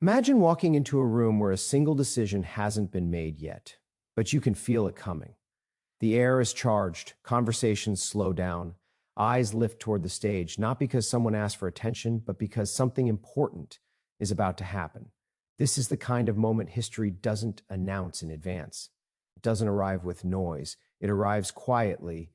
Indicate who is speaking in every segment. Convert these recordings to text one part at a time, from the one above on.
Speaker 1: Imagine walking into a room where a single decision hasn't been made yet, but you can feel it coming. The air is charged, conversations slow down, eyes lift toward the stage, not because someone asked for attention, but because something important is about to happen. This is the kind of moment history doesn't announce in advance. It doesn't arrive with noise. It arrives quietly,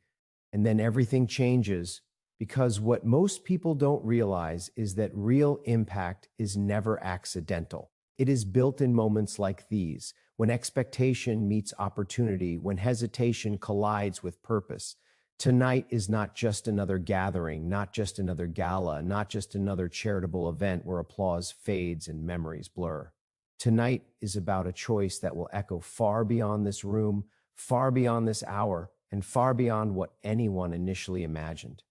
Speaker 1: and then everything changes because what most people don't realize is that real impact is never accidental. It is built in moments like these, when expectation meets opportunity, when hesitation collides with purpose. Tonight is not just another gathering, not just another gala, not just another charitable event where applause fades and memories blur. Tonight is about a choice that will echo far beyond this room, far beyond this hour, and far beyond what anyone initially imagined.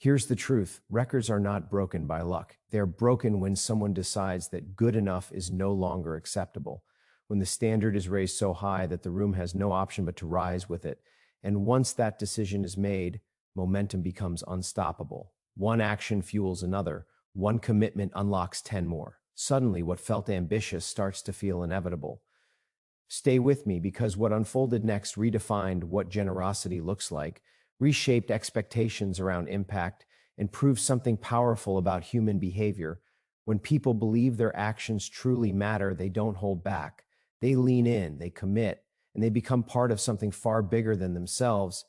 Speaker 1: Here's the truth. Records are not broken by luck. They're broken when someone decides that good enough is no longer acceptable, when the standard is raised so high that the room has no option but to rise with it. And once that decision is made, momentum becomes unstoppable. One action fuels another. One commitment unlocks 10 more. Suddenly, what felt ambitious starts to feel inevitable. Stay with me, because what unfolded next redefined what generosity looks like, reshaped expectations around impact, and proved something powerful about human behavior. When people believe their actions truly matter, they don't hold back. They lean in, they commit, and they become part of something far bigger than themselves.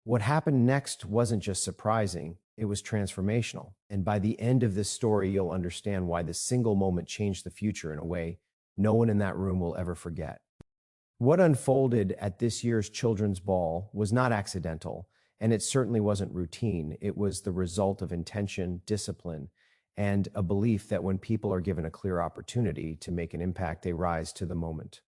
Speaker 1: What happened next wasn't just surprising, it was transformational. And by the end of this story, you'll understand why this single moment changed the future in a way no one in that room will ever forget. What unfolded at this year's Children's Ball was not accidental, and it certainly wasn't routine. It was the result of intention, discipline, and a belief that when people are given a clear opportunity to make an impact, they rise to the moment.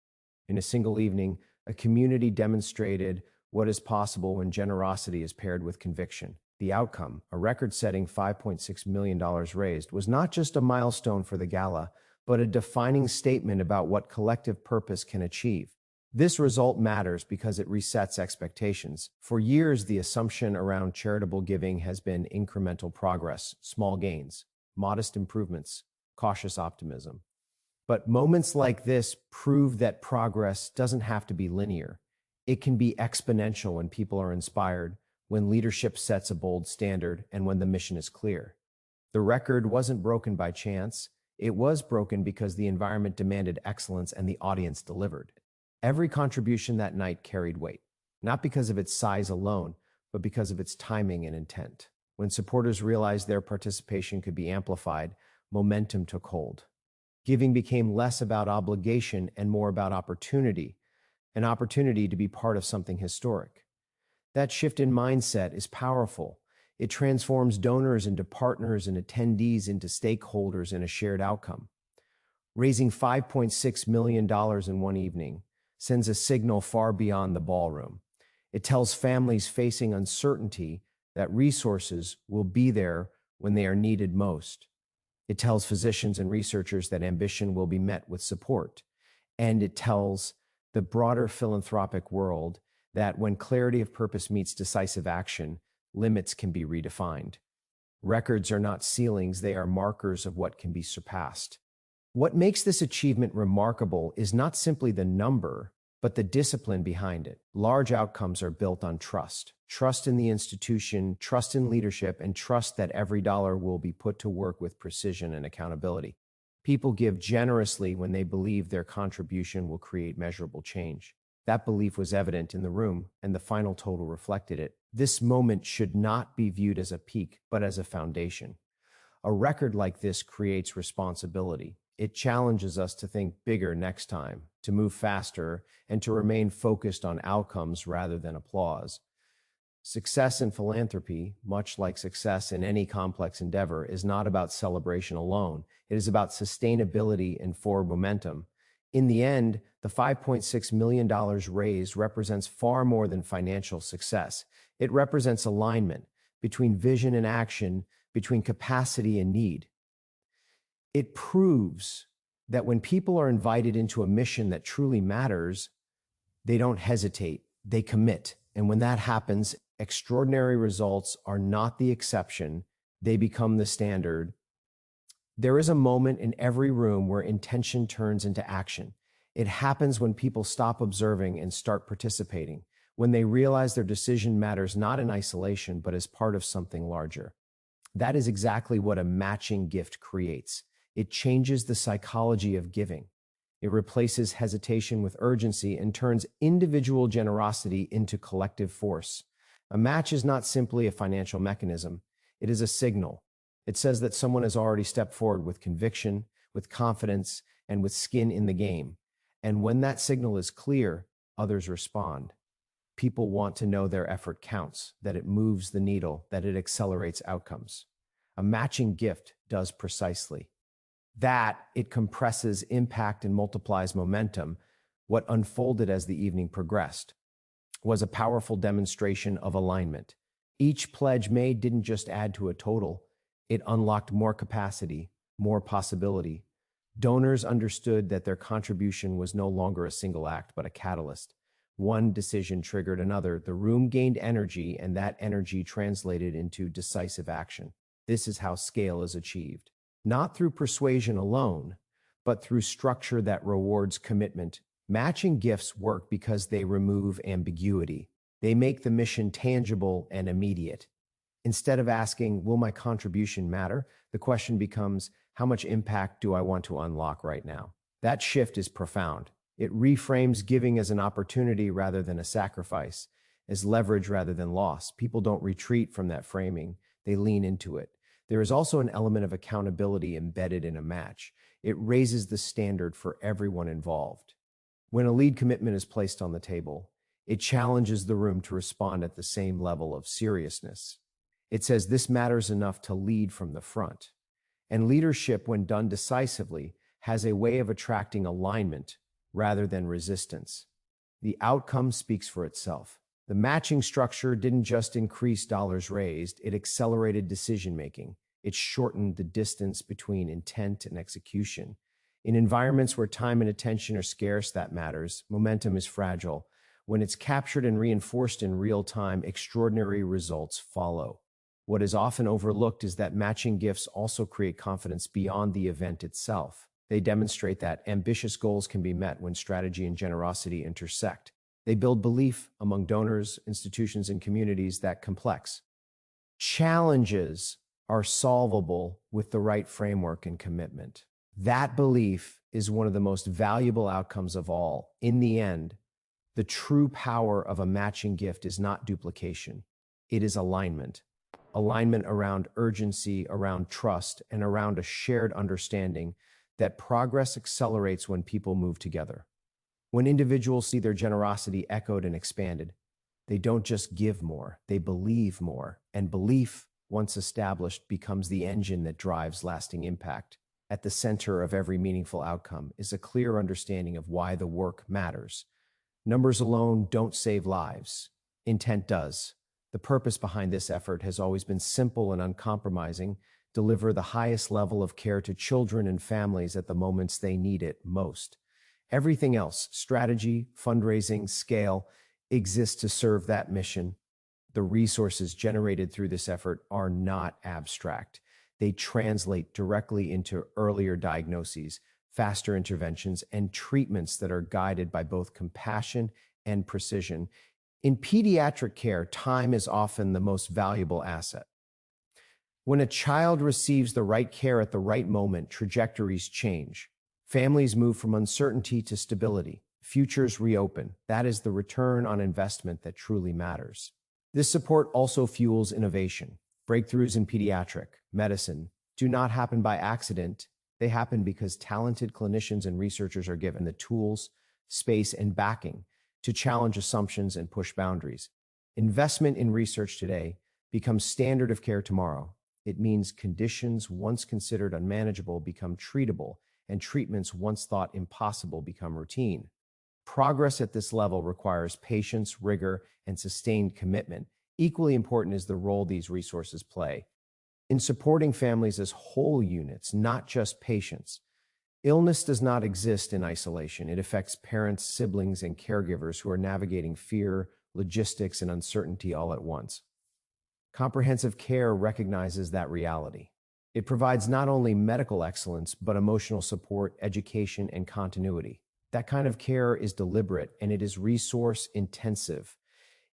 Speaker 1: In a single evening, a community demonstrated what is possible when generosity is paired with conviction. The outcome, a record-setting $5.6 million raised, was not just a milestone for the gala, but a defining statement about what collective purpose can achieve. This result matters because it resets expectations. For years, the assumption around charitable giving has been incremental progress, small gains, modest improvements, cautious optimism. But moments like this prove that progress doesn't have to be linear. It can be exponential when people are inspired, when leadership sets a bold standard, and when the mission is clear. The record wasn't broken by chance. It was broken because the environment demanded excellence and the audience delivered. Every contribution that night carried weight, not because of its size alone, but because of its timing and intent. When supporters realized their participation could be amplified, momentum took hold. Giving became less about obligation and more about opportunity, an opportunity to be part of something historic. That shift in mindset is powerful. It transforms donors into partners and attendees into stakeholders in a shared outcome. Raising $5.6 million in one evening sends a signal far beyond the ballroom. It tells families facing uncertainty that resources will be there when they are needed most. It tells physicians and researchers that ambition will be met with support. And it tells the broader philanthropic world that when clarity of purpose meets decisive action, limits can be redefined. Records are not ceilings, they are markers of what can be surpassed. What makes this achievement remarkable is not simply the number, but the discipline behind it. Large outcomes are built on trust. Trust in the institution, trust in leadership, and trust that every dollar will be put to work with precision and accountability. People give generously when they believe their contribution will create measurable change. That belief was evident in the room, and the final total reflected it. This moment should not be viewed as a peak, but as a foundation. A record like this creates responsibility. It challenges us to think bigger next time, to move faster, and to remain focused on outcomes rather than applause. Success in philanthropy, much like success in any complex endeavor, is not about celebration alone. It is about sustainability and forward momentum. In the end, the $5.6 million raised represents far more than financial success. It represents alignment between vision and action, between capacity and need. It proves that when people are invited into a mission that truly matters, they don't hesitate, they commit. And when that happens, extraordinary results are not the exception, they become the standard. There is a moment in every room where intention turns into action. It happens when people stop observing and start participating, when they realize their decision matters not in isolation, but as part of something larger. That is exactly what a matching gift creates. It changes the psychology of giving. It replaces hesitation with urgency and turns individual generosity into collective force. A match is not simply a financial mechanism, it is a signal. It says that someone has already stepped forward with conviction, with confidence, and with skin in the game. And when that signal is clear, others respond. People want to know their effort counts, that it moves the needle, that it accelerates outcomes. A matching gift does precisely that. It compresses impact and multiplies momentum. What unfolded as the evening progressed was a powerful demonstration of alignment. Each pledge made didn't just add to a total, it unlocked more capacity, more possibility. Donors understood that their contribution was no longer a single act, but a catalyst. One decision triggered another. The room gained energy, and that energy translated into decisive action. This is how scale is achieved. Not through persuasion alone, but through structure that rewards commitment. Matching gifts work because they remove ambiguity. They make the mission tangible and immediate. Instead of asking, will my contribution matter? The question becomes, how much impact do I want to unlock right now? That shift is profound. It reframes giving as an opportunity rather than a sacrifice, as leverage rather than loss. People don't retreat from that framing, they lean into it. There is also an element of accountability embedded in a match. It raises the standard for everyone involved. When a lead commitment is placed on the table, it challenges the room to respond at the same level of seriousness. It says this matters enough to lead from the front. And leadership, when done decisively, has a way of attracting alignment rather than resistance. The outcome speaks for itself. The matching structure didn't just increase dollars raised, it accelerated decision-making. It shortened the distance between intent and execution. In environments where time and attention are scarce, that matters. Momentum is fragile. When it's captured and reinforced in real time, extraordinary results follow. What is often overlooked is that matching gifts also create confidence beyond the event itself. They demonstrate that ambitious goals can be met when strategy and generosity intersect. They build belief among donors, institutions, and communities that complex challenges are solvable with the right framework and commitment. That belief is one of the most valuable outcomes of all. In the end, the true power of a matching gift is not duplication. It is alignment. Alignment around urgency, around trust, and around a shared understanding that progress accelerates when people move together. When individuals see their generosity echoed and expanded, they don't just give more, they believe more. And belief, once established, becomes the engine that drives lasting impact. At the center of every meaningful outcome is a clear understanding of why the work matters. Numbers alone don't save lives. Intent does. The purpose behind this effort has always been simple and uncompromising: deliver the highest level of care to children and families at the moments they need it most. Everything else, strategy, fundraising, scale, exists to serve that mission. The resources generated through this effort are not abstract. They translate directly into earlier diagnoses, faster interventions, and treatments that are guided by both compassion and precision. In pediatric care, time is often the most valuable asset. When a child receives the right care at the right moment, trajectories change. Families move from uncertainty to stability. Futures reopen. That is the return on investment that truly matters. This support also fuels innovation. Breakthroughs in pediatric medicine do not happen by accident. They happen because talented clinicians and researchers are given the tools, space, and backing to challenge assumptions and push boundaries. Investment in research today becomes standard of care tomorrow. It means conditions once considered unmanageable become treatable, and treatments once thought impossible become routine. Progress at this level requires patience, rigor, and sustained commitment. Equally important is the role these resources play in supporting families as whole units, not just patients. Illness does not exist in isolation. It affects parents, siblings, and caregivers who are navigating fear, logistics, and uncertainty all at once. Comprehensive care recognizes that reality. It provides not only medical excellence, but emotional support, education, and continuity. That kind of care is deliberate and it is resource intensive.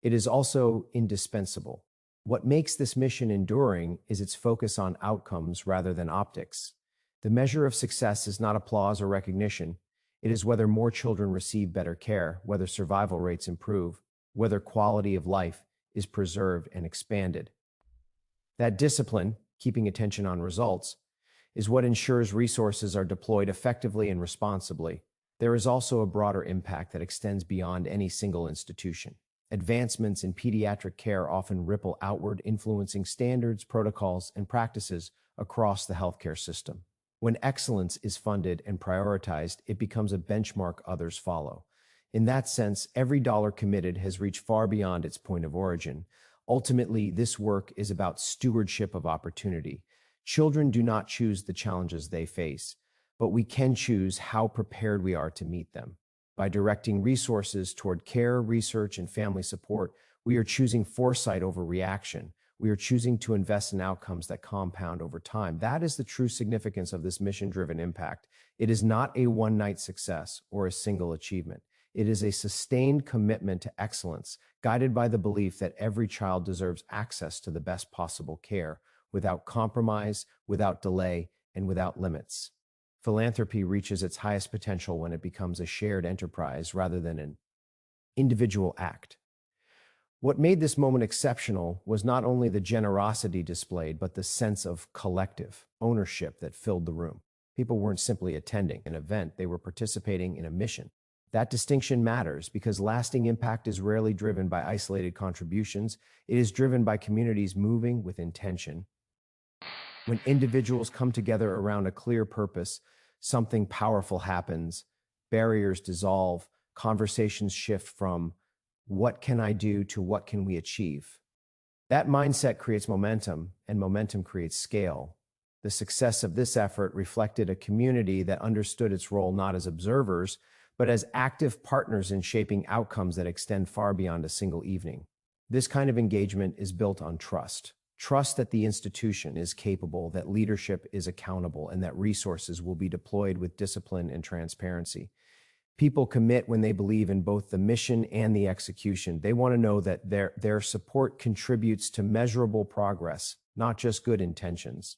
Speaker 1: It is also indispensable. What makes this mission enduring is its focus on outcomes rather than optics. The measure of success is not applause or recognition. It is whether more children receive better care, whether survival rates improve, whether quality of life is preserved and expanded. That discipline, keeping attention on results, is what ensures resources are deployed effectively and responsibly. There is also a broader impact that extends beyond any single institution. Advancements in pediatric care often ripple outward, influencing standards, protocols, and practices across the healthcare system. When excellence is funded and prioritized, it becomes a benchmark others follow. In that sense, every dollar committed has reached far beyond its point of origin. Ultimately, this work is about stewardship of opportunity. Children do not choose the challenges they face, but we can choose how prepared we are to meet them. By directing resources toward care, research, and family support, we are choosing foresight over reaction. We are choosing to invest in outcomes that compound over time. That is the true significance of this mission-driven impact. It is not a one-night success or a single achievement. It is a sustained commitment to excellence, guided by the belief that every child deserves access to the best possible care, without compromise, without delay, and without limits. Philanthropy reaches its highest potential when it becomes a shared enterprise rather than an individual act. What made this moment exceptional was not only the generosity displayed, but the sense of collective ownership that filled the room. People weren't simply attending an event, they were participating in a mission. That distinction matters because lasting impact is rarely driven by isolated contributions. It is driven by communities moving with intention. When individuals come together around a clear purpose, something powerful happens. Barriers dissolve, conversations shift from what can I do to what can we achieve. That mindset creates momentum, and momentum creates scale. The success of this effort reflected a community that understood its role not as observers, but as active partners in shaping outcomes that extend far beyond a single evening. This kind of engagement is built on trust. Trust that the institution is capable, that leadership is accountable, and that resources will be deployed with discipline and transparency. People commit when they believe in both the mission and the execution. They want to know that their support contributes to measurable progress, not just good intentions.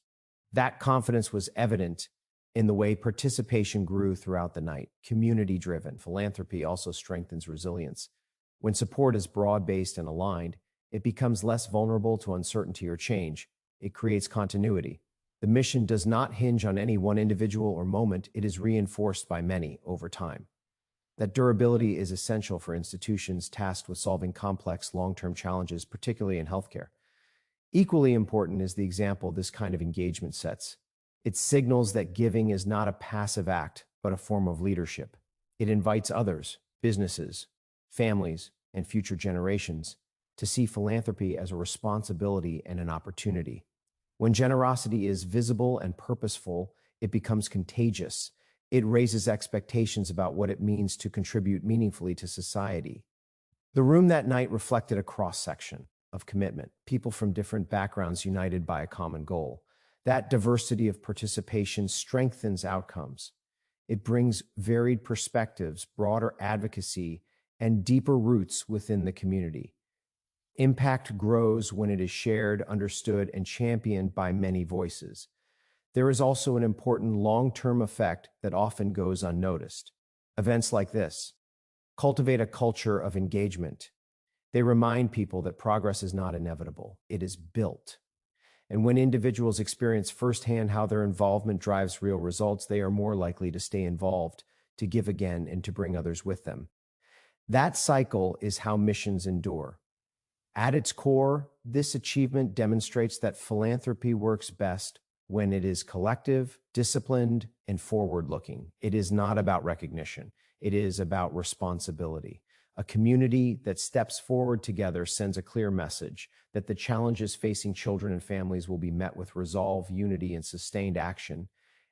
Speaker 1: That confidence was evident in the way participation grew throughout the night. Community-driven philanthropy also strengthens resilience. When support is broad-based and aligned, it becomes less vulnerable to uncertainty or change. It creates continuity. The mission does not hinge on any one individual or moment. It is reinforced by many over time. That durability is essential for institutions tasked with solving complex long-term challenges, particularly in healthcare. Equally important is the example this kind of engagement sets. It signals that giving is not a passive act, but a form of leadership. It invites others, businesses, families, and future generations to see philanthropy as a responsibility and an opportunity. When generosity is visible and purposeful, it becomes contagious. It raises expectations about what it means to contribute meaningfully to society. The room that night reflected a cross-section of commitment, people from different backgrounds united by a common goal. That diversity of participation strengthens outcomes. It brings varied perspectives, broader advocacy, and deeper roots within the community. Impact grows when it is shared, understood, and championed by many voices. There is also an important long-term effect that often goes unnoticed. Events like this cultivate a culture of engagement. They remind people that progress is not inevitable, it is built. And when individuals experience firsthand how their involvement drives real results, they are more likely to stay involved, to give again, and to bring others with them. That cycle is how missions endure. At its core, this achievement demonstrates that philanthropy works best when it is collective, disciplined, and forward-looking. It is not about recognition. It is about responsibility. A community that steps forward together sends a clear message that the challenges facing children and families will be met with resolve, unity, and sustained action.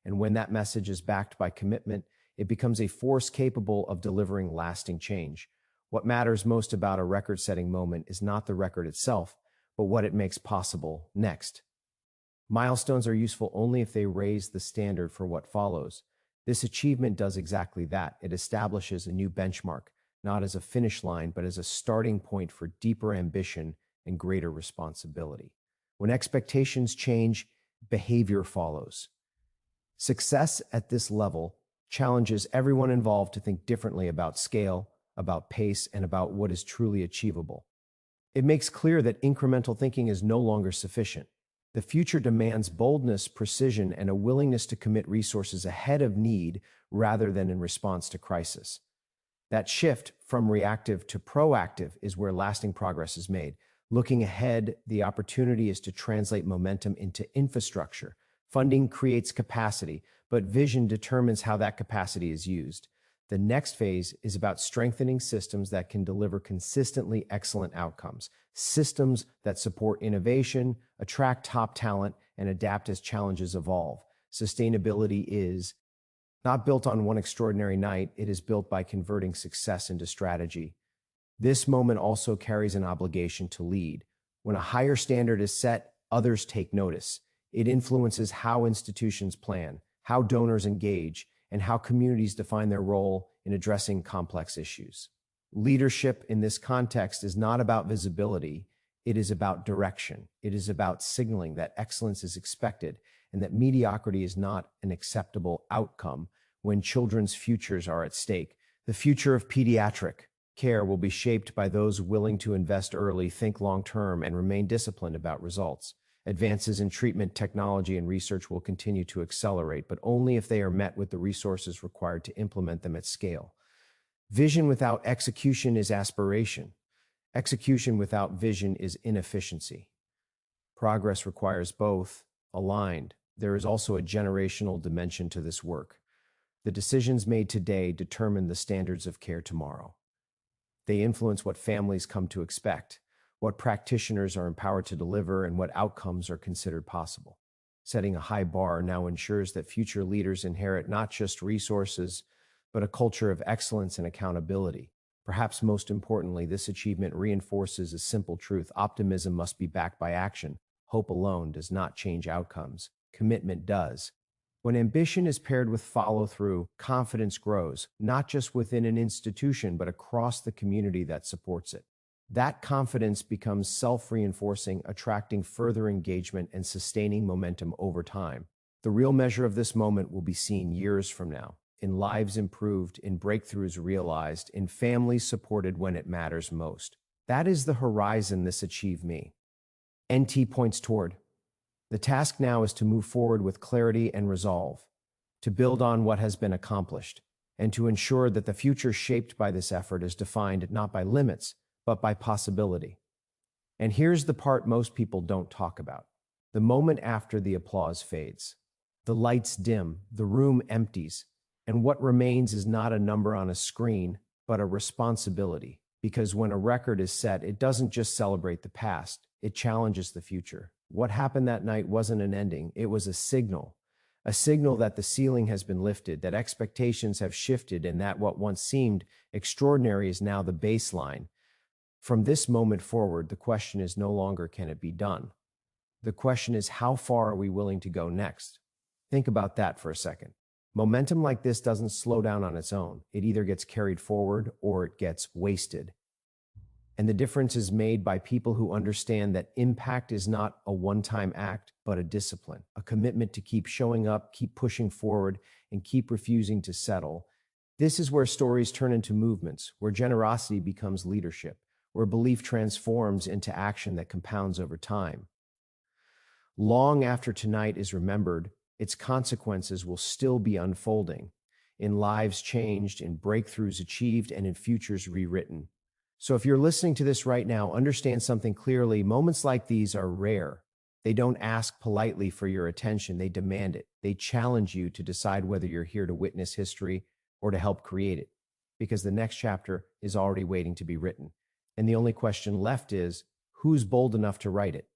Speaker 1: And when that message is backed by commitment, it becomes a force capable of delivering lasting change. What matters most about a record-setting moment is not the record itself, but what it makes possible next. Milestones are useful only if they raise the standard for what follows. This achievement does exactly that. It establishes a new benchmark, not as a finish line, but as a starting point for deeper ambition and greater responsibility. When expectations change, behavior follows. Success at this level challenges everyone involved to think differently about scale, about pace, and about what is truly achievable. It makes clear that incremental thinking is no longer sufficient. The future demands boldness, precision, and a willingness to commit resources ahead of need rather than in response to crisis. That shift from reactive to proactive is where lasting progress is made. Looking ahead, the opportunity is to translate momentum into infrastructure. Funding creates capacity, but vision determines how that capacity is used. The next phase is about strengthening systems that can deliver consistently excellent outcomes, systems that support innovation, attract top talent, and adapt as challenges evolve. Sustainability is not built on one extraordinary night, it is built by converting success into strategy. This moment also carries an obligation to lead. When a higher standard is set, others take notice. It influences how institutions plan, how donors engage, and how communities define their role in addressing complex issues. Leadership in this context is not about visibility, it is about direction. It is about signaling that excellence is expected and that mediocrity is not an acceptable outcome when children's futures are at stake. The future of pediatric care will be shaped by those willing to invest early, think long-term, and remain disciplined about results. Advances in treatment, technology, and research will continue to accelerate, but only if they are met with the resources required to implement them at scale. Vision without execution is aspiration. Execution without vision is inefficiency. Progress requires both, aligned. There is also a generational dimension to this work. The decisions made today determine the standards of care tomorrow. They influence what families come to expect, what practitioners are empowered to deliver, and what outcomes are considered possible. Setting a high bar now ensures that future leaders inherit not just resources, but a culture of excellence and accountability. Perhaps most importantly, this achievement reinforces a simple truth: optimism must be backed by action. Hope alone does not change outcomes. Commitment does. When ambition is paired with follow-through, confidence grows, not just within an institution, but across the community that supports it. That confidence becomes self-reinforcing, attracting further engagement and sustaining momentum over time. The real measure of this moment will be seen years from now, in lives improved, in breakthroughs realized, in families supported when it matters most. That is the horizon this achieved me. NT points toward. The task now is to move forward with clarity and resolve, to build on what has been accomplished, and to ensure that the future shaped by this effort is defined not by limits, but by possibility. And here's the part most people don't talk about: the moment after the applause fades. The lights dim, the room empties, and what remains is not a number on a screen, but a responsibility. Because when a record is set, it doesn't just celebrate the past, it challenges the future. What happened that night wasn't an ending, it was a signal that the ceiling has been lifted, that expectations have shifted, and that what once seemed extraordinary is now the baseline. From this moment forward, the question is no longer can it be done? The question is, how far are we willing to go next? Think about that for a second. Momentum like this doesn't slow down on its own. It either gets carried forward or it gets wasted. And the difference is made by people who understand that impact is not a one-time act, but a discipline, a commitment to keep showing up, keep pushing forward, and keep refusing to settle. This is where stories turn into movements, where generosity becomes leadership, where belief transforms into action that compounds over time. Long after tonight is remembered, its consequences will still be unfolding, in lives changed, in breakthroughs achieved, and in futures rewritten. So if you're listening to this right now, understand something clearly. Moments like these are rare. They don't ask politely for your attention, they demand it. They challenge you to decide whether you're here to witness history or to help create it, because the next chapter is already waiting to be written. And the only question left is, who's bold enough to write it?